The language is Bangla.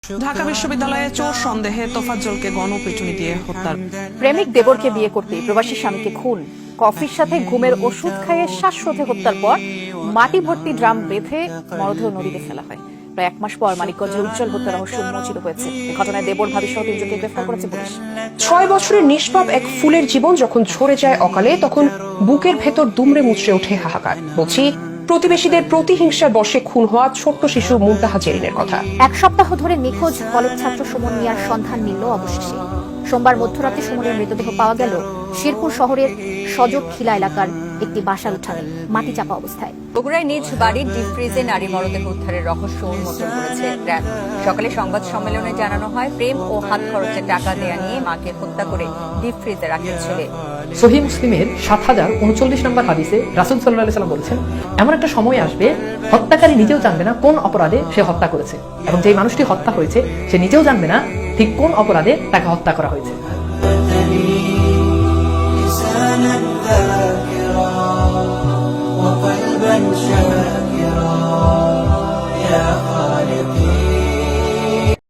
ঢাকা বিশ্ববিদ্যালয়ে চোর সন্দেহে তোফাজ্জলকে গণপিটুনি দিয়ে হত্যার প্রেমিক দেবরকে বিয়ে করতে প্রবাসী স্বামীকে খুন, কফির সাথে ঘুমের ওষুধ খাইয়ে শ্বাসরোধে হত্যার পর মাটি ভর্তি ড্রাম বেঁধে মরদেহ নদীতে ফেলা হয়। প্রায় এক মাস পর মানিকগঞ্জে উজ্জ্বল হত্যা রহস্য উন্মোচিত হয়েছে। এই ঘটনায় দেবর ভাবি সহ তিনজনকে গ্রেফতার করেছে পুলিশ। 6 বছরের নিষ্পাপ এক ফুলের জীবন যখন ঝরে যায় অকালে, তখন বুকের ভেতর দুমড়ে মুচড়ে ওঠে হাহাকার। বলছি প্রতিবেশীদের প্রতিহিংসার বশে খুন হওয়া ছোট্ট শিশু মুনতাহা জেরিনের কথা। এক সপ্তাহ ধরে নিখোঁজ কলেজ ছাত্র সুমন মিয়ার সন্ধান মিলল অবশেষে। সোমবার মধ্যরাতে সুমনের মৃতদেহ পাওয়া গেল শেরপুর শহরের সজক খিলা এলাকার একটি বাসার উঠানে মাটি চাপা অবস্থায়। বগুড়ায় নিজ বাড়ির ডিপ ফ্রিজে নারী মরদেহ উদ্ধারের রহস্য উন্মোচন করেছে র্যাব। সকালে সংবাদ সম্মেলনে জানানো হয়, প্রেম ও হাত খরচের টাকা দেয়া নিয়ে মাকে হত্যা করে ডিপ ফ্রিজে রাখেন ছেলে। সহিহ মুসলিমের 7039 নম্বর হাদিসে রাসূল সাল্লাল্লাহু আলাইহি সাল্লাম বলেছেন, এমন একটা সময় আসবে হত্যাকারী নিজেও জানবে না কোন অপরাধে সে হত্যা করেছে, এবং যে মানুষটি হত্যা হয়েছে সে নিজেও জানবে না ঠিক কোন অপরাধে তাকে হত্যা করা হয়েছে।